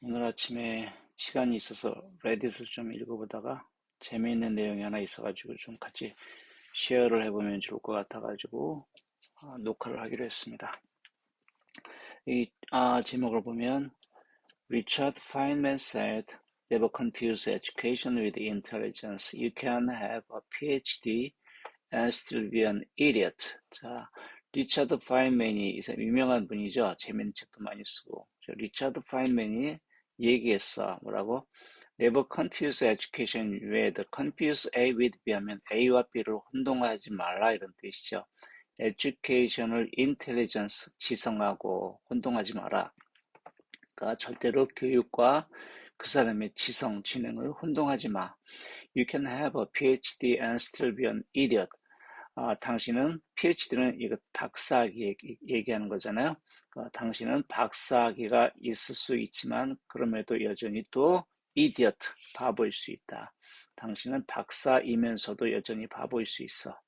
오늘 아침에 시간이 있어서 레딧을 좀 읽어보다가 재미있는 내용이 하나 있어가지고 좀 같이 쉐어를 해보면 좋을 것 같아가지고 녹화를 하기로 했습니다. 이 제목을 보면 Richard Feynman said, "Never confuse education with intelligence. You can have a PhD and still be an idiot." 자, 리차드 파인맨이 유명한 분이죠. 재밌는 책도 많이 쓰고. 리차드 파인맨이 얘기했어. 뭐라고? Never confuse education with confuse A with B 하면 A와 B를 혼동하지 말라 이런 뜻이죠. education을 intelligence, 지성하고 혼동하지 마라. 그러니까 절대로 교육과 그 사람의 지성, 지능을 혼동하지 마. You can have a PhD and still be an idiot. 당신은 PhD는 이거 박사학위 얘기하는 거잖아요. 당신은 박사학위가 있을 수 있지만 그럼에도 여전히 또 idiot, 바보일 수 있다. 당신은 박사이면서도 여전히 바보일 수 있어.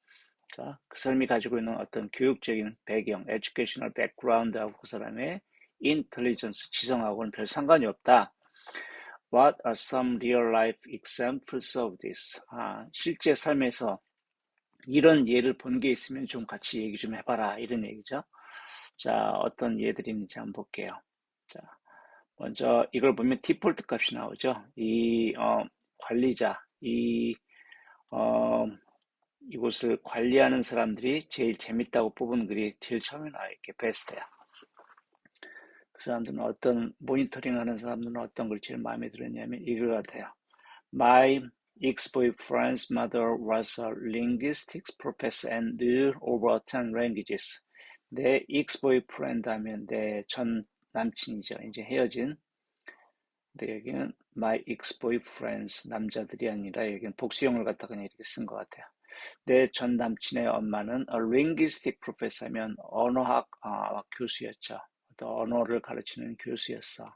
자, 그 사람이 가지고 있는 어떤 교육적인 배경, educational background하고 그 사람의 intelligence, 지성하고는 별 상관이 없다. What are some real life examples of this? 실제 삶에서 이런 예를 본 게 있으면 좀 같이 얘기 좀 해봐라. 이런 얘기죠. 자, 어떤 예들이 있는지 한번 볼게요. 자, 먼저 이걸 보면 디폴트 값이 나오죠. 관리자, 이곳을 관리하는 사람들이 제일 재밌다고 뽑은 글이 제일 처음에 나와 이렇게 베스트야. 그 사람들은 모니터링 하는 사람들은 어떤 걸 제일 마음에 들었냐면 이거 같아요. My ex-boyfriend's mother was a linguistics professor and knew over 10 languages. 내 ex-boyfriend 하면 내 전 남친이죠. 이제 헤어진. 근데 여기는 my ex-boyfriends, 남자들이 아니라 여기는 복수형을 갖다가 그냥 이렇게 쓴 것 같아요. 내 전 남친의 엄마는 a linguistic professor면 언어학 교수였죠. 또 언어를 가르치는 교수였어.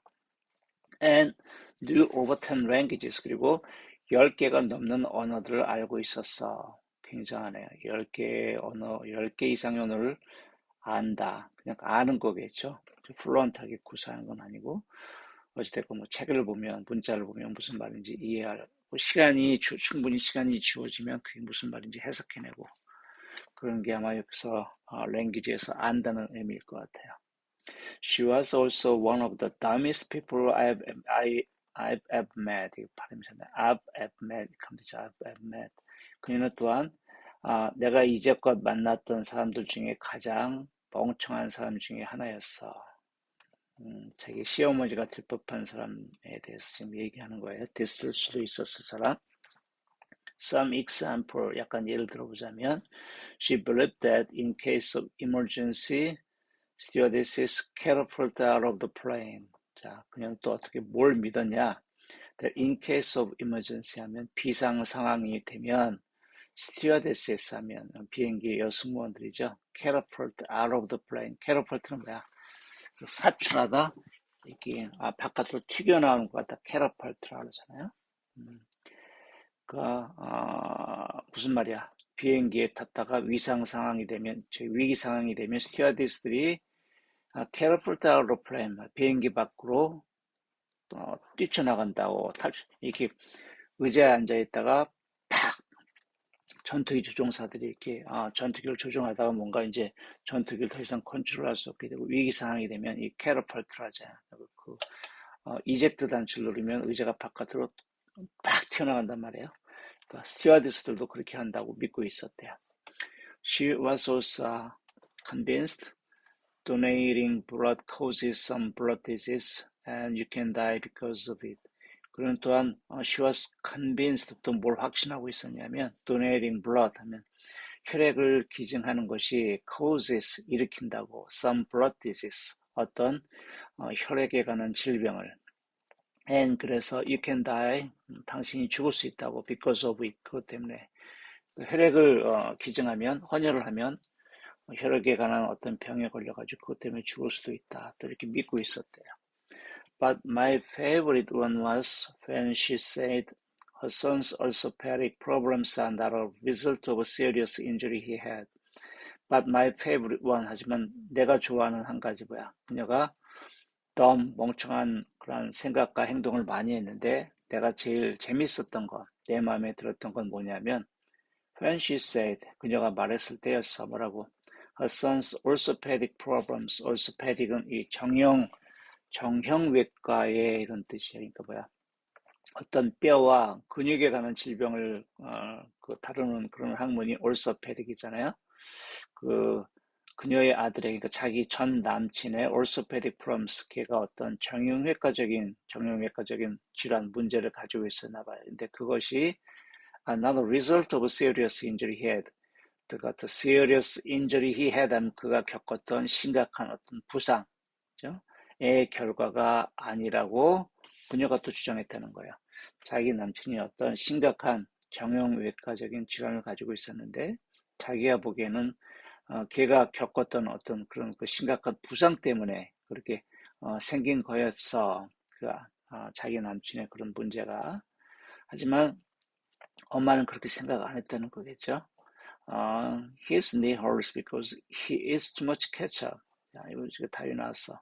And knew over 10 languages. 그리고 10개가 넘는 언어들을 알고 있었어. 굉장하네요. 10개 이상의 언어를 안다. 그냥 아는 거겠죠. 플루언트하게 구사하는 건 아니고. 어찌됐건 책을 보면, 문자를 보면 무슨 말인지 이해하고, 충분히 시간이 주어지면 그게 무슨 말인지 해석해내고, 그런 게 아마 여기서 랭귀지에서 안다는 의미일 것 같아요. She was also one of the dumbest people I've ever met. 이거 발음이 좋네. I've ever met. I've ever met. 그녀는 또한 내가 이제껏 만났던 사람들 중에 가장 멍청한 사람 중에 하나였어. 자기 시어머니가 될 법한 사람에 대해서 지금 얘기하는 거예요. 됐을 수도 있었을 사람. Some example, 약간 예를 들어보자면, she believed that in case of emergency, stewardesses catapult out of the plane. 자, 그냥 또 어떻게 뭘 믿었냐? That in case of emergency 하면 비상 상황이 되면 stewardesses 하면 비행기 여승무원들이죠. catapult out of the plane. catapult는 뭐야? 사출하다 이렇게 바깥으로 튀겨나오는 것 같다. catapult라고 하잖아요. 무슨 말이야? 비행기에 탔다가 위상 상황이 되면, 위기 상황이 되면 스튜어디스들이 catapult out of plane, 비행기 밖으로 뛰쳐나간다고 이렇게 의자에 앉아 있다가 팍 전투기 조종사들이 이렇게 전투기를 조종하다가 뭔가 이제 전투기를 더 이상 컨트롤할 수 없게 되고 위기 상황이 되면 이 catapult를 하잖아요. 이젝트 단추를 누르면 의자가 바깥으로 팍 튀어나간단 말이에요. 그러니까 스튜어디스들도 그렇게 한다고 믿고 있었대요. She was also convinced donating blood causes some blood disease and you can die because of it. 그는 또한 she was convinced, 또 뭘 확신하고 있었냐면 donating blood 하면 혈액을 기증하는 것이 causes, 일으킨다고, some blood disease, 어떤 혈액에 관한 질병을, and 그래서 you can die, 당신이 죽을 수 있다고, because of it, 그것 때문에 혈액을 기증하면, 헌혈을 하면 혈액에 관한 어떤 병에 걸려가지고 그것 때문에 죽을 수도 있다, 또 이렇게 믿고 있었대요. But my favorite one was when she said her son's orthopedic problems are not a result of a serious injury he had. But my favorite one, 하지만 내가 좋아하는 한 가지 뭐야? 그녀가 멍청한 그런 생각과 행동을 많이 했는데 내가 제일 재밌었던 거, 내 마음에 들었던 건 뭐냐면 when she said, 그녀가 말했을 때였어. 뭐라고? Her son's orthopedic problems. orthopedic은 이 정형외과의 이런 뜻이야. 그러니까 뭐야? 어떤 뼈와 근육에 관한 질병을 다루는 그런 학문이 orthopedic이잖아요. 그 그녀의 아들의 그러니까 자기 전 남친의 orthopedic problems, 걔가 어떤 정형외과적인 질환 문제를 가지고 있었나 봐요. 근데 그것이 another result of a serious injury he had. 그가 the serious injury he had 하면 그가 겪었던 심각한 어떤 부상, 그죠? 의 결과가 아니라고 그녀가 또 주장했다는 거예요. 자기 남친이 어떤 심각한 정형외과적인 질환을 가지고 있었는데 자기가 보기에는 걔가 겪었던 어떤 그런 그 심각한 부상 때문에 그렇게 생긴 거였어. 자기 남친의 그런 문제가. 하지만 엄마는 그렇게 생각 안 했다는 거겠죠. His knee hurts because he eats too much ketchup. 야, 이거 지금 답이 나왔어.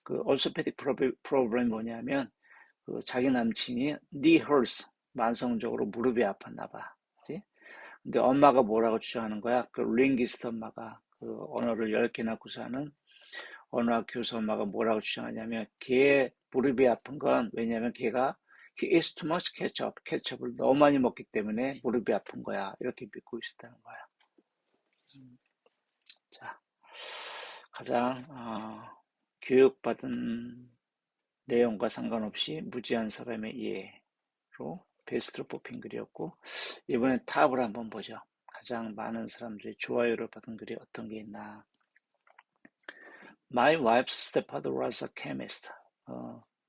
그 orthopedic problem 뭐냐면 그 자기 남친이 knee hurts, 만성적으로 무릎이 아팠나 봐. 그치? 근데 엄마가 뭐라고 주장하는 거야? 그 링기스트 엄마가 그 언어를 10개나 구사하는 언어학 교수 엄마가 뭐라고 주장하냐면 걔 무릎이 아픈 건 왜냐면 걔가 he eats too much ketchup, 케첩을 너무 많이 먹기 때문에 무릎이 아픈 거야. 이렇게 믿고 있었다는 거야. 자, 가장 교육받은 내용과 상관없이 무지한 사람의 이해로 베스트로 뽑힌 글이었고, 이번엔 탑을 한번 보죠. 가장 많은 사람들이 좋아요를 받은 글이 어떤 게 있나. My wife's stepfather was a chemist.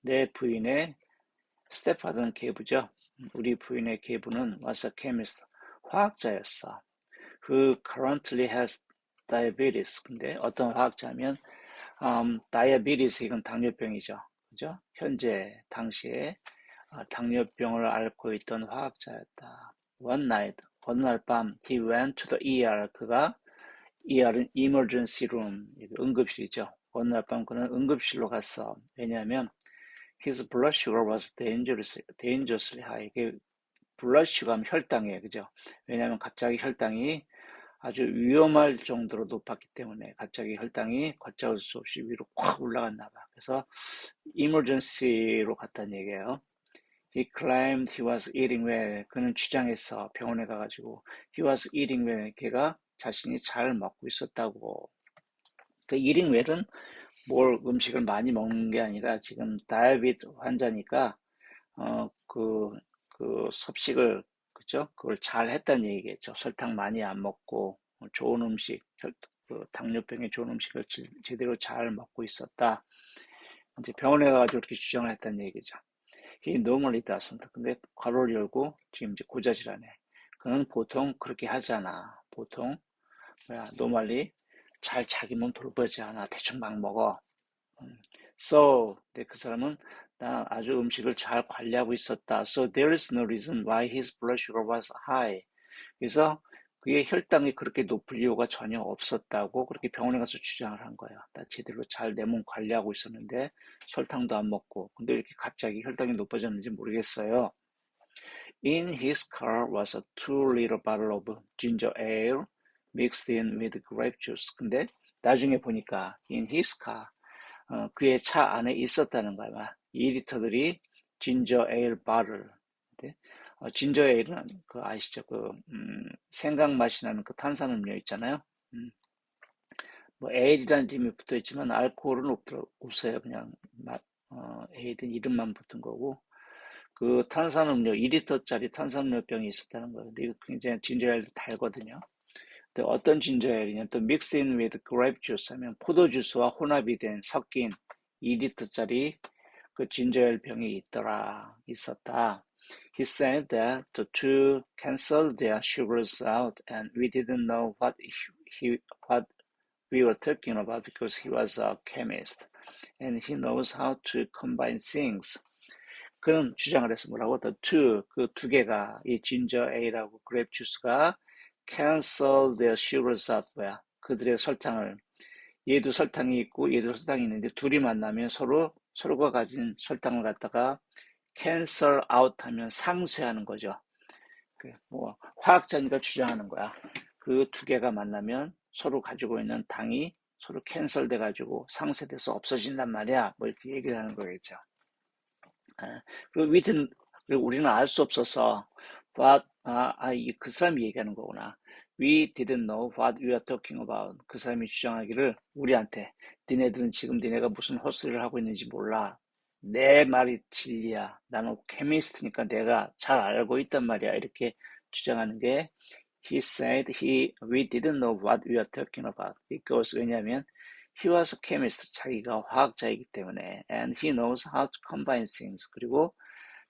내 부인의 stepfather는 계부죠. 우리 부인의 계부는 was a chemist. 화학자였어. Who currently has diabetes. 근데 어떤 화학자면 다이아비티스 이건 당뇨병이죠. 그죠? 현재 당시에 당뇨병을 앓고 있던 화학자였다. One night, 어느 날 밤, he went to the ER. 그가 ER은 emergency room, 응급실이죠. 어느 날 밤 그는 응급실로 갔어. 왜냐하면 his blood sugar was dangerously high. 이게 blood sugar면 혈당이에요, 그죠? 왜냐하면 갑자기 혈당이 아주 위험할 정도로 높았기 때문에 갑자기 혈당이 걷잡을 수 없이 위로 확 올라갔나 봐. 그래서 emergency로 갔다는 얘기예요. He claimed he was eating well. 그는 주장했어. 병원에 가가지고 he was eating well. 걔가 자신이 잘 먹고 있었다고. 그 eating well은 뭘 음식을 많이 먹는 게 아니라 지금 다이어비트 환자니까 그 섭식을 그죠? 그걸 잘 했다는 얘기겠죠. 설탕 많이 안 먹고 좋은 음식, 그 당뇨병에 좋은 음식을 제대로 잘 먹고 있었다. 이제 병원에 가가지고 이렇게 주장을 했다는 얘기죠. He normally doesn't. 근데 괄호를 열고 지금 이제 고자질하네. 그는 보통 그렇게 하잖아. 보통 뭐야, normally 잘 자기 몸 돌보지 않아. 대충 막 먹어. So, 근데 그 사람은 나 아주 음식을 잘 관리하고 있었다. So there is no reason why his blood sugar was high. 그래서 그의 혈당이 그렇게 높을 이유가 전혀 없었다고 그렇게 병원에 가서 주장을 한 거야. 나 제대로 잘 내 몸 관리하고 있었는데 설탕도 안 먹고 근데 이렇게 갑자기 혈당이 높아졌는지 모르겠어요. In his car was a 2-liter bottle of ginger ale mixed in with grape juice. 근데 나중에 보니까 in his car 그의 차 안에 있었다는 거야. 2리터들이 진저 에일 바를. 진저 에일은 그 아시죠? 생강 맛이 나는 그 탄산음료 있잖아요. 뭐 에일이라는 이름이 붙어 있지만 알코올은 없어요. 그냥 에일은 이름만 붙은 거고. 그 탄산음료 2리터짜리 탄산음료 병이 있었다는 거예요. 근데 이거 굉장히 진저 에일도 달거든요. 근데 어떤 진저 에일이냐면 또 mixed in with grape juice 하면 포도 주스와 혼합이 된 섞인 2리터짜리 그 진저엘 병이 있었다. He said that the two canceled their sugars out and we didn't know what we were talking about because he was a chemist and he knows how to combine things. 그는 주장을 해서 뭐라고? The two, 그 두 개가 이 진저 A라고 그랩 주스가 cancel their sugars out 그들의 설탕을 얘도 설탕이 있고 얘도 설탕이 있는데 둘이 만나면 서로 서로가 가진 설탕을 갖다가 cancel out 하면 상쇄하는 거죠. 뭐 화학자니까 주장하는 거야. 그 두 개가 만나면 서로 가지고 있는 당이 서로 캔슬 돼가지고 상쇄돼서 없어진단 말이야. 뭐 이렇게 얘기를 하는 거겠죠. 그리고 우리는 알 수 없어서 그 사람이 얘기하는 거구나. We didn't know what we were talking about. 그 사람이 주장하기를 우리한테 니네들은 지금 니네가 무슨 헛소리를 하고 있는지 몰라. 내 말이 진리야. 나는 케미스트니까 내가 잘 알고 있단 말이야. 이렇게 주장하는 게 he said we didn't know what we were talking about. because 왜냐하면 he was a chemist. 자기가 화학자이기 때문에 and he knows how to combine things. 그리고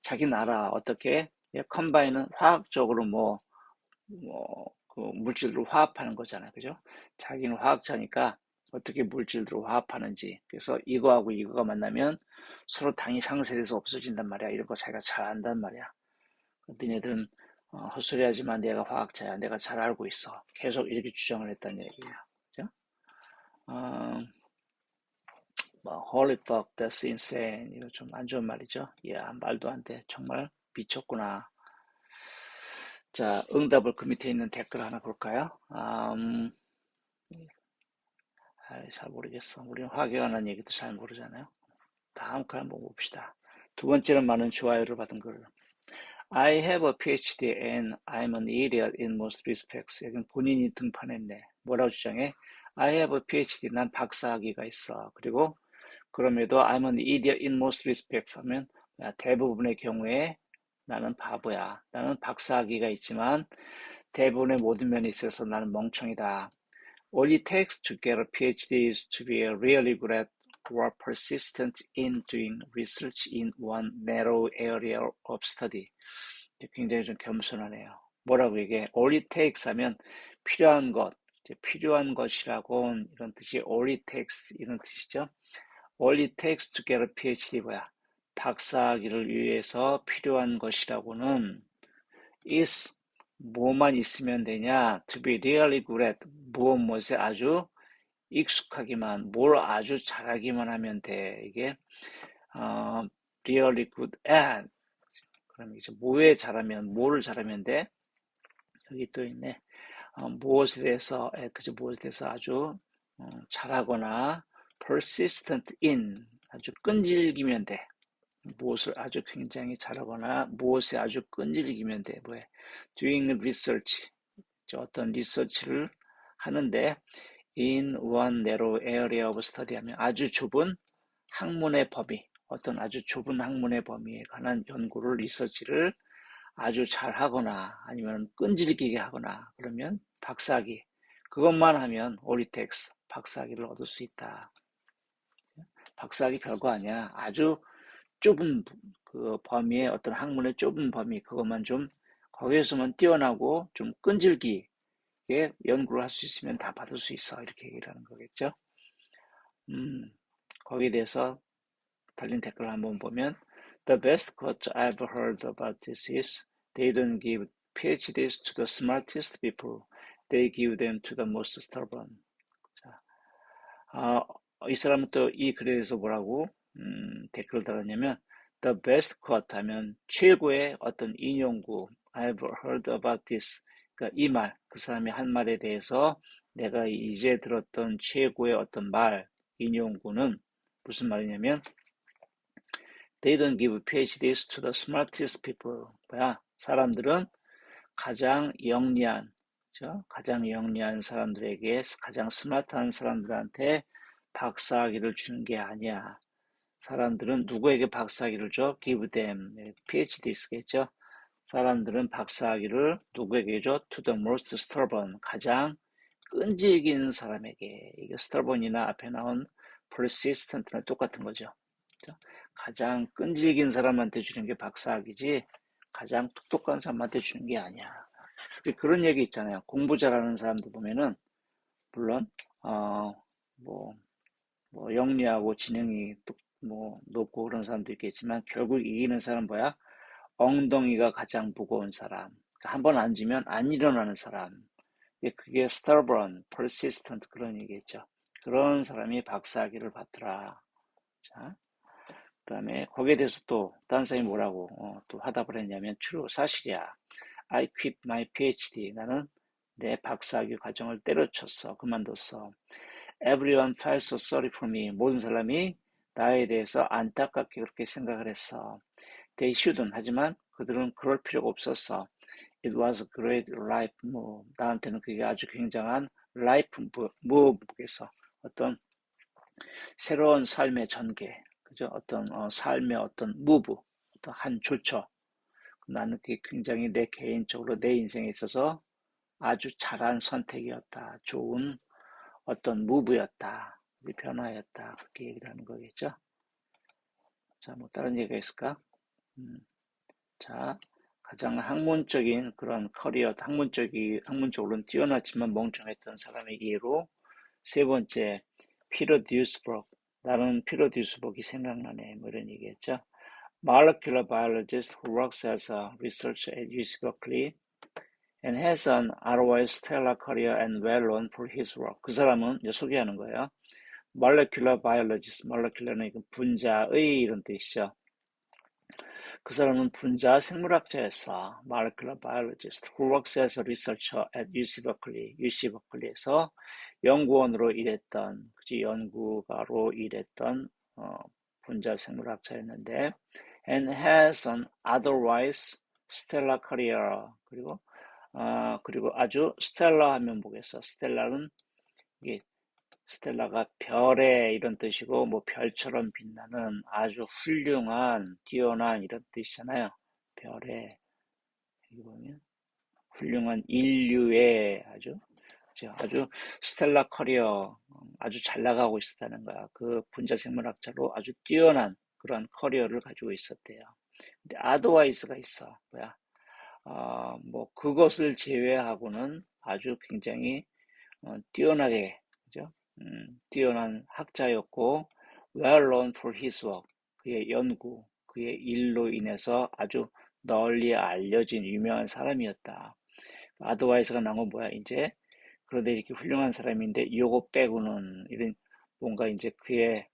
자기는 알아. 어떻게 컴바인은 화학적으로 그 물질들을 화합하는 거잖아요. 그죠? 자기는 화학자니까 어떻게 물질들을 화합하는지. 그래서 이거하고 이거가 만나면 서로 당이 상쇄돼서 없어진단 말이야. 이런 거 자기가 잘 안단 말이야. 너네들은 헛소리 하지만 내가 화학자야. 내가 잘 알고 있어. 계속 이렇게 주장을 했다는 얘기예요. 그죠? Holy fuck, that's insane. 이거 좀 안 좋은 말이죠. 야, 말도 안 돼. 정말 미쳤구나. 자, 응답을 그 밑에 있는 댓글 하나 볼까요? 잘 모르겠어. 우리는 화학에 관한 얘기도 잘 모르잖아요. 다음 거 한번 봅시다. 두 번째는 많은 좋아요를 받은 글. I have a PhD and I'm an idiot in most respects. 여긴 본인이 등판했네. 뭐라고 주장해? I have a PhD. 난 박사학위가 있어. 그리고 그럼에도 I'm an idiot in most respects 하면 대부분의 경우에 나는 바보야. 나는 박사학위가 있지만 대부분의 모든 면에 있어서 나는 멍청이다. All it takes to get a PhD is to be really good at or persistent in doing research in one narrow area of study. 굉장히 좀 겸손하네요. 뭐라고 얘기해? All it takes 하면 필요한 것, 필요한 것이라고 이런 뜻이 all it takes 이런 뜻이죠. All it takes to get a PhD 뭐야? 박사학위를 위해서 필요한 것이라고는 is 뭐만 있으면 되냐? To be really good at 무엇에 아주 익숙하기만, 뭘 아주 잘하기만 하면 돼. 이게 really good at. 그럼 이제 뭐에 잘하면, 뭐를 잘하면 돼? 여기 또 있네. 무엇에 대해서, 무엇에 대해서 아주 잘하거나 persistent in, 아주 끈질기면 돼. 무엇을 아주 굉장히 잘하거나 무엇에 아주 끈질기면 돼. 뭐해? doing research, 어떤 리서치를 하는데 in one narrow area of study 하면 아주 좁은 학문의 범위, 어떤 아주 좁은 학문의 범위에 관한 연구를, 리서치를 아주 잘하거나 아니면 끈질기게 하거나 그러면 박사학위, 그것만 하면 all it takes, 박사학위를 얻을 수 있다. 박사학위 별거 아니야. 아주 좁은 그 범위의 어떤 학문의 좁은 범위, 그것만 좀 거기에서만 뛰어나고 좀 끈질기게 연구를 할 수 있으면 다 받을 수 있어. 이렇게 얘기를 하는 거겠죠. 거기에 대해서 달린 댓글을 한번 보면 The best quote I've heard about this is They don't give PhDs to the smartest people. They give them to the most stubborn. 자, 이 사람은 또 이 글에 대해서 뭐라고 댓글을 달았냐면 The best quote 하면 최고의 어떤 인용구. I've heard about this. 그러니까 이 말, 그 사람이 한 말에 대해서 내가 이제 들었던 최고의 어떤 말, 인용구는 무슨 말이냐면 They don't give PhDs to the smartest people. 뭐야? 사람들은 가장 영리한, 그렇죠? 가장 영리한 사람들에게, 가장 스마트한 사람들한테 박사학위를 주는 게 아니야. 사람들은 누구에게 박사학위를 줘? Give them, PhDs겠죠? 사람들은 박사학위를 누구에게 줘? To the most stubborn, 가장 끈질긴 사람에게. 이게 stubborn이나 앞에 나온 persistent랑 똑같은 거죠. 그렇죠? 가장 끈질긴 사람한테 주는 게 박사학위지 가장 똑똑한 사람한테 주는 게 아니야. 그런 얘기 있잖아요. 공부 잘하는 사람들 보면은 물론 뭐 영리하고 지능이 높고 그런 사람도 있겠지만 결국 이기는 사람 뭐야? 엉덩이가 가장 무거운 사람. 한번 앉으면 안 일어나는 사람. 그게 stubborn, persistent 그런 얘기겠죠. 그런 사람이 박사학위를 받더라. 자, 그다음에 거기에 대해서 또 다른 사람이 뭐라고 또 화답을 했냐면 true, 사실이야. I quit my PhD. 나는 내 박사학위 과정을 때려쳤어. 그만뒀어. Everyone felt so sorry for me. 모든 사람이 나에 대해서 안타깝게 그렇게 생각을 했어. They shouldn't. 하지만 그들은 그럴 필요가 없었어. It was a great life move. 나한테는 그게 아주 굉장한 life move에서 어떤 새로운 삶의 전개, 그죠? 어떤 삶의 어떤 move, 어떤 한 조처. 나는 그게 굉장히 내 개인적으로 내 인생에 있어서 아주 잘한 선택이었다. 좋은 어떤 무브였다. 변화였다. 그렇게 얘기를 하는 거겠죠. 자, 뭐 다른 얘기가 있을까? 자, 가장 학문적인 그런 커리어, 학문적으로는 뛰어났지만 멍청했던 사람의 예로 세 번째, 피터 듀스버그. 나는 피터 듀스버그이 생각나네. 뭐 이런 얘기했죠. Molecular biologist who works as a researcher at UC Berkeley and has an otherwise stellar career and well known for his work. 그 사람은 이제 소개하는 거예요. Molecular biologist, molecular는 분자의 이런 뜻이죠. 그 사람은 분자 생물학자였어. Molecular biologist who works as a researcher at UC Berkeley. UC 버클리에서 연구원으로 일했던, 그치, 연구가로 일했던 분자 생물학자였는데, and has an otherwise stellar career. 그리고 아주 스텔라 하면 뭐겠어? 스텔라는 이게 스텔라가 별의 이런 뜻이고 뭐 별처럼 빛나는 아주 훌륭한 뛰어난 이런 뜻이잖아요. 별의 여기 보면 훌륭한 인류의 아주 스텔라 커리어 아주 잘 나가고 있었다는 거야. 그 분자 생물학자로 아주 뛰어난 그런 커리어를 가지고 있었대요. 근데 아드와이스가 있어. 뭐야? 뭐 그것을 제외하고는 아주 굉장히 뛰어나게, 그죠? 뛰어난 학자였고, well known for his work, 그의 연구, 그의 일로 인해서 아주 널리 알려진 유명한 사람이었다. 아드와이스가 나온 건 뭐야, 이제? 그런데 이렇게 훌륭한 사람인데, 요거 빼고는, 이런, 뭔가 이제 그의,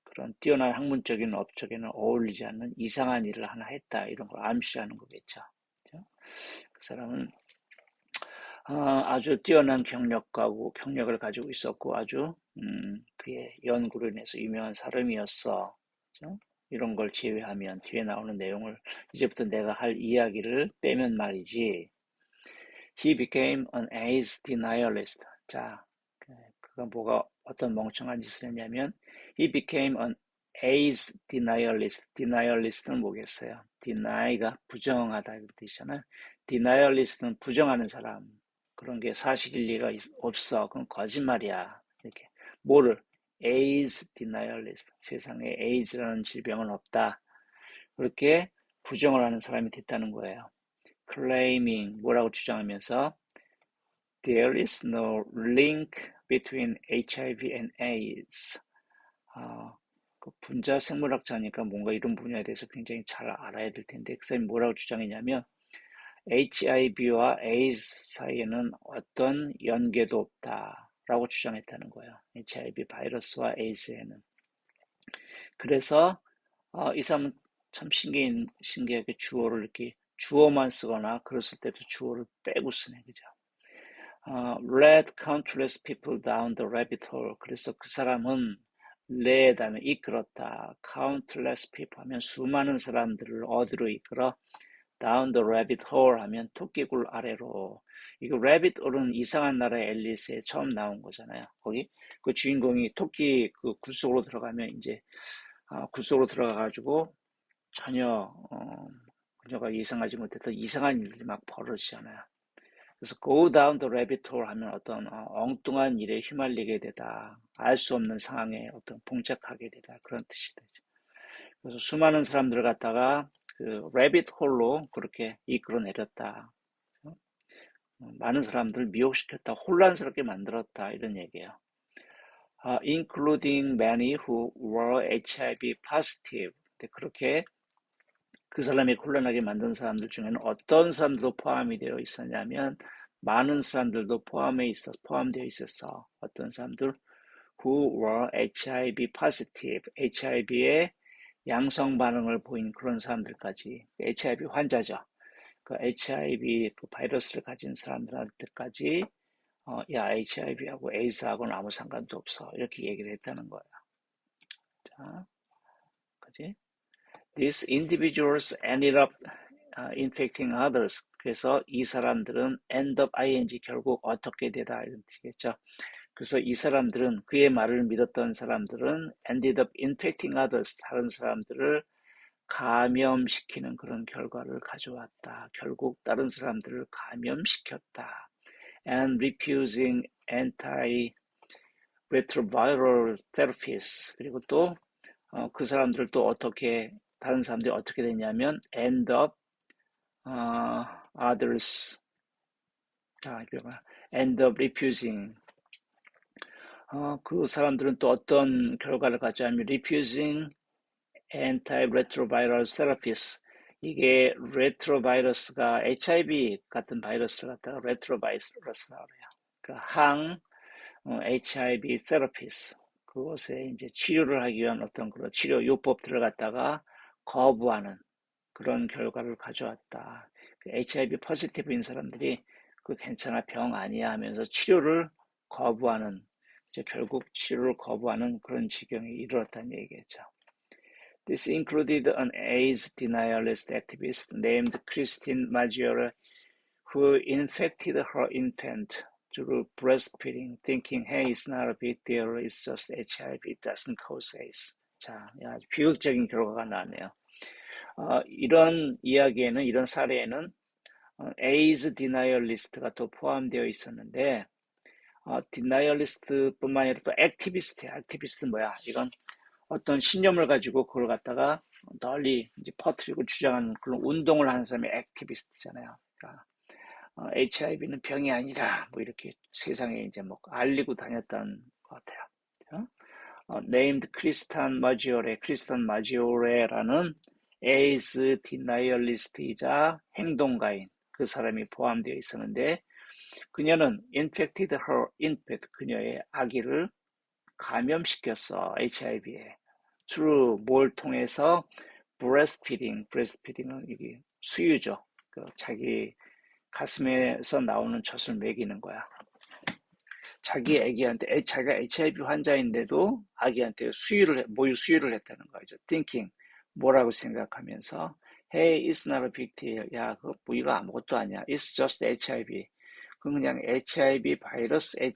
그런 뛰어난 학문적인 업적에는 어울리지 않는 이상한 일을 하나 했다. 이런 걸 암시하는 거겠죠. 그죠? 그 사람은 아주 뛰어난 경력을 가지고 있었고 아주 그의 연구로 인해서 유명한 사람이었어. 그죠? 이런 걸 제외하면 뒤에 나오는 내용을 이제부터 내가 할 이야기를 빼면 말이지. He became an AIDS denialist. 자, 그가 어떤 멍청한 짓을 했냐면 He became an AIDS denialist. denialist는 뭐겠어요? deny가 부정하다 이런 뜻이잖아요. denialist는 부정하는 사람. 그런 게 사실일 리가 없어. 그건 거짓말이야. 이렇게 뭐를 AIDS denialist. 세상에 AIDS라는 질병은 없다. 그렇게 부정을 하는 사람이 됐다는 거예요. claiming 뭐라고 주장하면서 there is no link between HIV and AIDS. 그 분자 생물학자니까 뭔가 이런 분야에 대해서 굉장히 잘 알아야 될 텐데 그 사람이 뭐라고 주장했냐면 HIV와 AIDS 사이에는 어떤 연계도 없다라고 주장했다는 거예요. HIV 바이러스와 AIDS에는. 그래서 이 사람은 참 신기하게 주어를 이렇게 주어만 쓰거나 그랬을 때도 주어를 빼고 쓰네, 그죠? led countless people down the rabbit hole. 그래서 그 사람은 led 하면 이끌었다. countless people 하면 수많은 사람들을 어디로 이끌어? down the rabbit hole 하면 토끼굴 아래로. 이거 rabbit hole은 이상한 나라의 앨리스에 처음 나온 거잖아요. 거기 그 주인공이 토끼 그 굴 속으로 들어가면 이제 굴 속으로 들어가가지고 전혀 그녀가 예상하지 못했던 이상한 일들이 막 벌어지잖아요. 그래서 go down the rabbit hole 하면 어떤 엉뚱한 일에 휘말리게 되다, 알 수 없는 상황에 어떤 봉착하게 되다 그런 뜻이 되죠. 그래서 수많은 사람들을 갖다가 그 rabbit hole로 그렇게 이끌어내렸다. 많은 사람들을 미혹시켰다, 혼란스럽게 만들었다 이런 얘기예요. Including many who were HIV positive. 그렇게 그 사람이 곤란하게 만든 사람들 중에는 어떤 사람들도 포함이 되어 있었냐면 많은 사람들도 포함되어 있었어. 어떤 사람들 who were HIV positive, HIV에 양성 반응을 보인 그런 사람들까지, HIV 환자죠. 그 HIV 그 바이러스를 가진 사람들한테까지 야, HIV하고 에이즈하고는 아무 상관도 없어. 이렇게 얘기를 했다는 거야. 자, 그지? These individuals ended up infecting others. 그래서 이 사람들은 end up ing 결국 어떻게 되다 이런 뜻이겠죠. 그래서 이 사람들은 그의 말을 믿었던 사람들은 ended up infecting others. 다른 사람들을 감염시키는 그런 결과를 가져왔다. 결국 다른 사람들을 감염시켰다. And refusing antiretroviral therapies. 그리고 또 그 사람들 또 어떻게 다른 사람들이 어떻게 됐냐면 end up others end up refusing 그 사람들은 또 어떤 결과를 가져하면 refusing antiretroviral therapies 이게 레트로바이러스가 HIV 같은 바이러스를 갖다가 레트로바이러스라고 해요. 그러니까 HIV therapies 그것에 이제 치료를 하기 위한 어떤 그런 치료 요법들을 갖다가 거부하는 그런 결과를 가져왔다. 그 HIV 포지티브인 사람들이 그 괜찮아 병 아니야 하면서 치료를 거부하는 이제 결국 치료를 거부하는 그런 지경에 이르렀다는 얘기겠죠. This included an AIDS denialist activist named Christine Maggiore who infected her infant through breastfeeding, thinking, hey, it's not a big deal, it's just HIV, it doesn't cause AIDS. 자, 아주 비극적인 결과가 나네요. 이런 이야기에는, 이런 사례에는 에이즈 디나이얼리스트가 또 포함되어 있었는데, 디나이얼리스트뿐만 아니라 또 액티비스트야. 액티비스트는 뭐야? 이건 어떤 신념을 가지고 그걸 갖다가 널리 이제 퍼뜨리고 주장하는 그런 운동을 하는 사람이 액티비스트잖아요. 그러니까 HIV는 병이 아니다. 뭐 이렇게 세상에 이제 뭐 알리고 다녔던 것 같아요. named 크리스탄 마지오레라는 에이즈 디나이얼리스트이자 행동가인 그 사람이 포함되어 있었는데 그녀는 infected her infant 그녀의 아기를 감염시켰어 HIV에 through 뭘 통해서 breastfeeding은 이게 수유죠. 그 자기 가슴에서 나오는 젖을 먹이는 거야. 자기 아기한테 자기가 HIV 환자인데도 아기한테 모유 수유를 했다는 거죠. thinking 뭐라고 생각하면서 hey it's not a big deal 야 그거 모유가 아무것도 아니야 it's just HIV 그건 그냥 HIV 바이러스일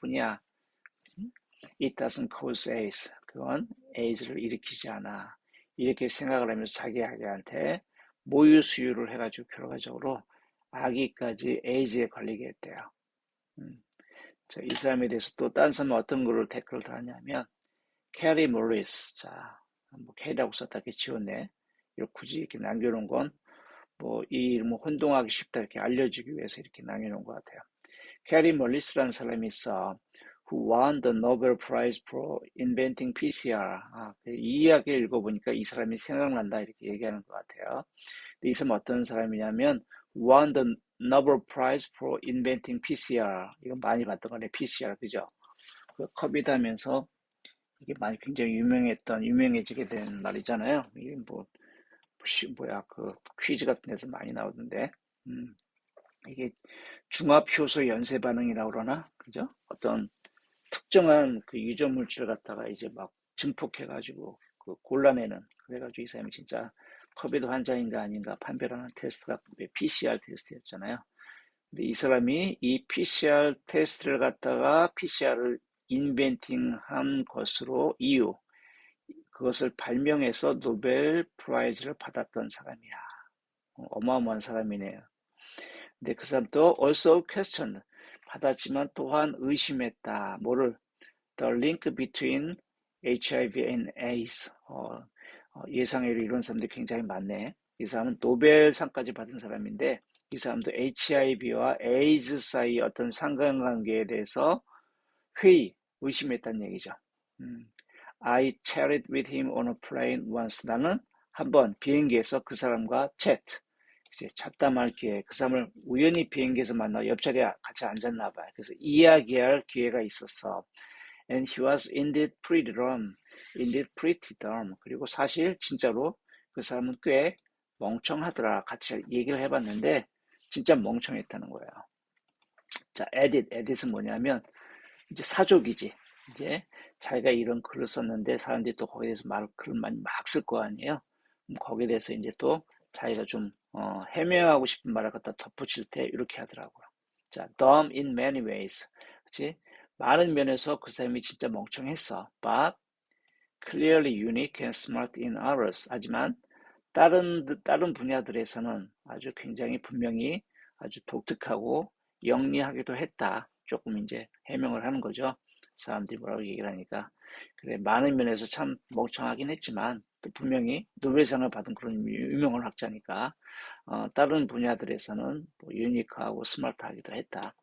뿐이야 it doesn't cause AIDS 그건 AIDS를 일으키지 않아 이렇게 생각을 하면서 자기 아기한테 모유 수유를 해가지고 결과적으로 아기까지 AIDS에 걸리게 했대요. 자, 이 사람에 대해서 또 다른 사람은 어떤 거를 댓글을 달았냐면 캐리 모리스 자, 뭐 캐리라고 썼다 이렇게 지웠네. 이렇게 굳이 이렇게 남겨놓은 건 뭐 이 이름을 혼동하기 쉽다 이렇게 알려주기 위해서 이렇게 남겨놓은 것 같아요. 캐리 몰리스라는 사람이 있어. Who won the Nobel Prize for inventing PCR. 이 이야기를 읽어보니까 이 사람이 생각난다 이렇게 얘기하는 것 같아요. 근데 이 사람 어떤 사람이냐면 won the Nobel Prize for inventing PCR. 이건 많이 봤던 거네. PCR 그죠? 그 코비드 하면서 이게 많이 굉장히 유명해지게 된 말이잖아요. 이게 그 퀴즈 같은 데서 많이 나오던데. 이게 중합효소 연쇄 반응이라고 그러나, 그죠? 어떤 특정한 그 유전 물질을 갖다가 이제 막 증폭해가지고 그 골라내는 그래가지고 이 사람이 진짜 코비드 환자인가 아닌가 판별하는 테스트가 PCR 테스트였잖아요. 근데 이 사람이 이 PCR 테스트를 갖다가 PCR을 인벤팅한 것으로 그것을 발명해서 노벨 프라이즈를 받았던 사람이야. 어마어마한 사람이네요. 근데 그 사람도 also questioned 받았지만 또한 의심했다. 뭐를 the link between HIV and AIDS. 예상외로 이런 사람들이 굉장히 많네. 이 사람은 노벨상까지 받은 사람인데 이 사람도 HIV와 AIDS 사이 어떤 상관관계에 대해서 의심했다는 얘기죠. I chatted with him on a plane once. 나는 한번 비행기에서 그 사람과 이제 잡담할 기회, 그 사람을 우연히 비행기에서 만나 옆자리에 같이 앉았나 봐요. 그래서 이야기할 기회가 있었어. And he was indeed pretty rum. indeed pretty dumb. 그리고 사실 진짜로 그 사람은 꽤 멍청하더라. 같이 얘기를 해봤는데 진짜 멍청했다는 거예요. 자, edit은 뭐냐면 이제 사족이지. 이제 자기가 이런 글을 썼는데 사람들이 또 거기에 대해서 글을 많이 막 쓸 거 아니에요. 거기에 대해서 이제 또 자기가 좀 해명하고 싶은 말을 갖다 덧붙일 때 이렇게 하더라고요. 자, dumb in many ways. 그치? 많은 면에서 그 사람이 진짜 멍청했어. But clearly unique and smart in others. 하지만 다른 분야들에서는 아주 굉장히 분명히 아주 독특하고 영리하기도 했다. 조금 이제 해명을 하는 거죠. 사람들이 뭐라고 얘기를 하니까. 그래, 많은 면에서 참 멍청하긴 했지만 또 분명히 노벨상을 받은 그런 유명한 학자니까 다른 분야들에서는 뭐 유니크하고 스마트하기도 했다.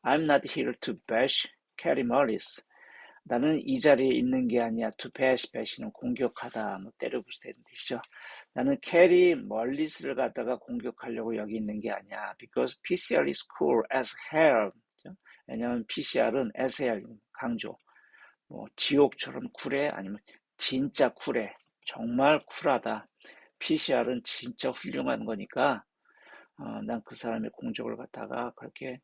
I'm not here to bash Carrie Mullis. 나는 이 자리에 있는 게 아니야. to bash는 공격하다, 뭐 때려부수다는 뜻이죠. 나는 캐리 멀리스를 갖다가 공격하려고 여기 있는 게 아니야. Because PCR is cool as hell. 왜냐하면 PCR은 as hell, 강조. 뭐 지옥처럼 쿨해? 아니면 진짜 쿨해. 정말 쿨하다. PCR은 진짜 훌륭한 거니까 난 그 사람의 공적을 갖다가 그렇게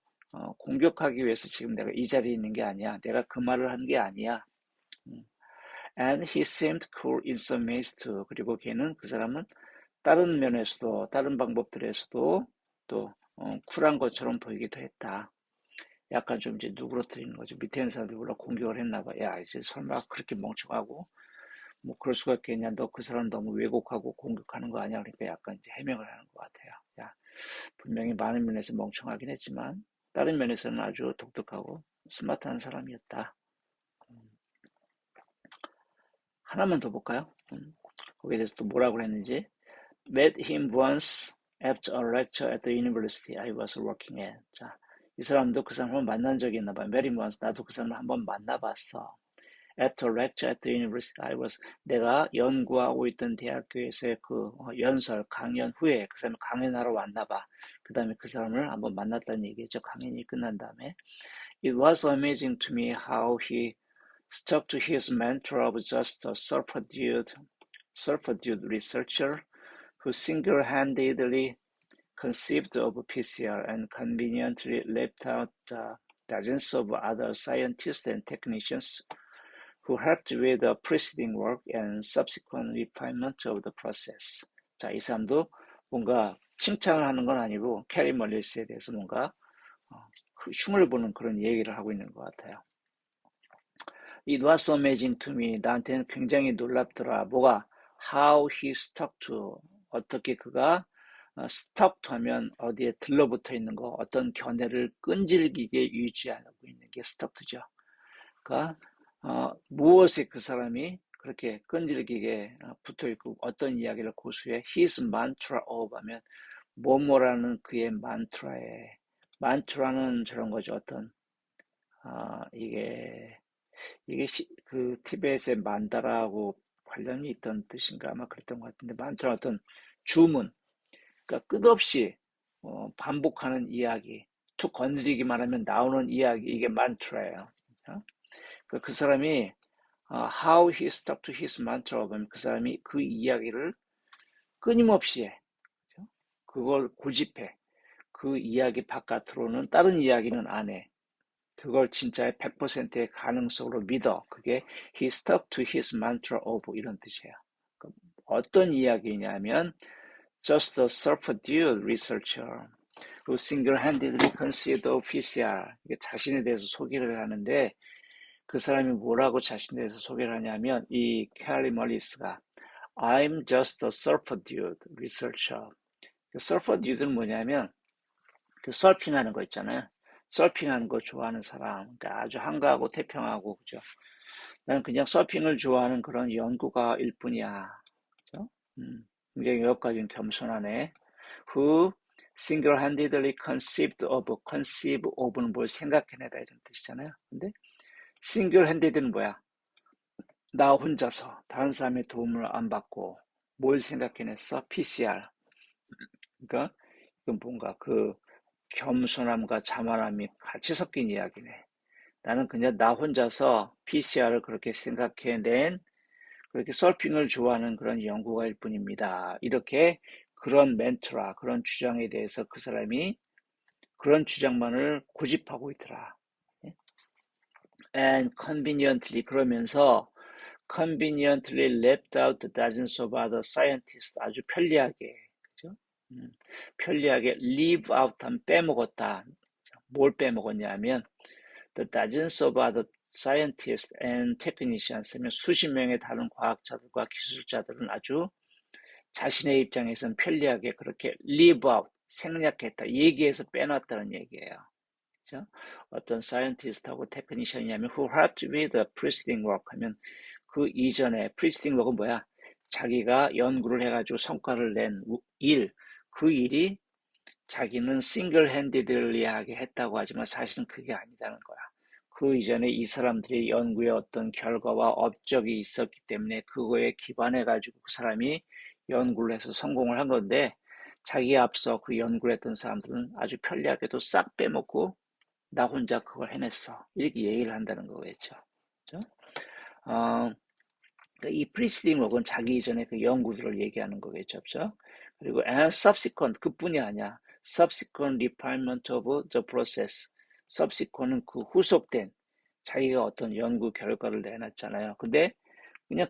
공격하기 위해서 지금 내가 이 자리에 있는 게 아니야. 내가 그 말을 한 게 아니야. And he seemed cool in some ways too. 그리고 걔는 그 사람은 다른 면에서도 다른 방법들에서도 또 쿨한 것처럼 보이기도 했다. 약간 좀 이제 누그러뜨리는 거죠. 밑에 있는 사람들이 몰라 공격을 했나 봐. 야, 이제 설마 그렇게 멍청하고 뭐 그럴 수가 있겠냐. 너 그 사람 너무 왜곡하고 공격하는 거 아니야. 그러니까 약간 이제 해명을 하는 것 같아요. 야, 분명히 많은 면에서 멍청하긴 했지만 다른 면에서는 아주 독특하고 스마트한 사람이었다. 하나만 더 볼까요? 거기에 대해서 또 뭐라고 했는지. Met him once after a lecture at the university I was working at. 자, 이 사람도 그 사람을 만난 적이 있나 봐. Met him once. 나도 그 사람을 한번 만나봤어. After a lecture at the university I was. 내가 연구하고 있던 대학교에서의 그 연설, 강연 후에 그 사람이 강연하러 왔나 봐. 그 다음에 그 사람을 한번 만났다는 얘기죠. 강연이 끝난 다음에. It was amazing to me how he stuck to his mantra of just a self-adjured researcher who single-handedly conceived of PCR and conveniently left out dozens of other scientists and technicians who helped with the preceding work and subsequent refinement of the process. 자, 이 사람도 뭔가 칭찬을 하는 건 아니고 캐리 멀리스에 대해서 뭔가 흉을 보는 그런 얘기를 하고 있는 것 같아요. It was amazing to me. 나한테는 굉장히 놀랍더라. 뭐가? How he stuck to. 어떻게 그가 stuck to 하면 어디에 들러붙어 있는 거, 어떤 견해를 끈질기게 유지하고 있는 게 stuck to죠. 그러니까 무엇에 그 사람이 그렇게 끈질기게 붙어 있고 어떤 이야기를 고수해 his mantra of 하면 뭐뭐라는 그의 만트라는 저런 거죠. 어떤 이게 그 티베트의 만다라하고 관련이 있던 뜻인가 아마 그랬던 것 같은데 만트라 어떤 주문, 그러니까 끝없이 반복하는 이야기, 툭 건드리기만 하면 나오는 이야기, 이게 만트라예요. 그 사람이 how he stuck to his mantra 보면 그 사람이 그 이야기를 끊임없이 해. 그걸 고집해. 그 이야기 바깥으로는 다른 이야기는 안 해. 그걸 진짜의 100%의 가능성으로 믿어. 그게 he stuck to his mantra of 이런 뜻이에요. 어떤 이야기냐면 just a self-adjured researcher who single-handedly conceived of PCR. 이게 자신에 대해서 소개를 하는데 그 사람이 뭐라고 자신에 대해서 소개를 하냐면 이 캐리 멀리스가 I'm just a self-adjured researcher. self-adjured는 뭐냐면 그 서핑하는 거 있잖아요. 서핑하는 거 좋아하는 사람, 그러니까 아주 한가하고 태평하고 그죠. 나는 그냥 서핑을 좋아하는 그런 연구가일 뿐이야. 그죠? 굉장히 여기까지는 겸손하네. Who single-handedly conceive of는 뭘 생각해내다 이런 뜻이잖아요. 근데 single-handed는 뭐야? 나 혼자서 다른 사람의 도움을 안 받고 뭘 생각해냈어? PCR. 그러니까 이건 뭔가 그 겸손함과 자만함이 같이 섞인 이야기네. 나는 그냥 나 혼자서 PCR을 그렇게 생각해낸 그렇게 서핑을 좋아하는 그런 연구가일 뿐입니다. 이렇게 그런 멘트라, 그런 주장에 대해서 그 사람이 그런 주장만을 고집하고 있더라. And conveniently 그러면서 conveniently left out dozens of other scientists 아주 편리하게 그죠? 편리하게 leave out 하면 빼먹었다. 뭘 빼먹었냐면 the dozens of other scientists and technicians 하면 수십 명의 다른 과학자들과 기술자들은 아주 자신의 입장에선 편리하게 그렇게 leave out 생략했다. 얘기해서 빼놨다는 얘기예요. 그죠? 어떤 사이언티스트하고 테크니션이냐면 who helped with the preceding work 하면 그 이전에 preceding work은 뭐야? 자기가 연구를 해가지고 성과를 낸 일, 그 일이 자기는 싱글핸디들리 하게 했다고 하지만 사실은 그게 아니다는 거야. 그 이전에 이 사람들이 연구의 어떤 결과와 업적이 있었기 때문에 그거에 기반해가지고 그 사람이 연구를 해서 성공을 한 건데 자기 앞서 그 연구를 했던 사람들은 아주 편리하게도 싹 빼먹고 나 혼자 그걸 해냈어. 이렇게 얘기를 한다는 거겠죠. 그죠? 어, 이 preceding work은 자기 이전에 그 연구들을 얘기하는 거겠죠. 그죠? 그리고 and subsequent 그뿐이 아니야. subsequent refinement of the process. subsequent은 그 후속된 자기가 어떤 연구 결과를 내놨잖아요. 근데 그냥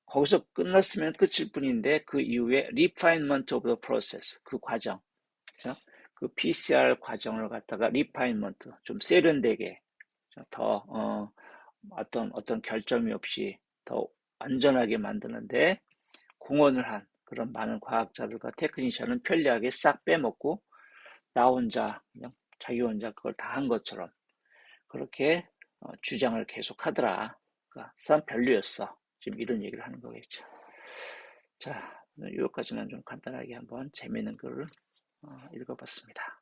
거기서 끝났으면 끝일 뿐인데 그 이후에 refinement of the process 그 과정, 그죠? 그 PCR 과정을 갖다가 refinement 좀 세련되게 더 어떤 결점이 없이 더 안전하게 만드는데 공헌을 한 그런 많은 과학자들과 테크니션은 편리하게 싹 빼먹고 나 혼자 그냥 자기 혼자 그걸 다 한 것처럼 그렇게 주장을 계속 하더라. 그러니까 싼 별로였어. 지금 이런 얘기를 하는 거겠죠. 자, 여기까지만 좀 간단하게 한번 재미있는 글을 읽어봤습니다.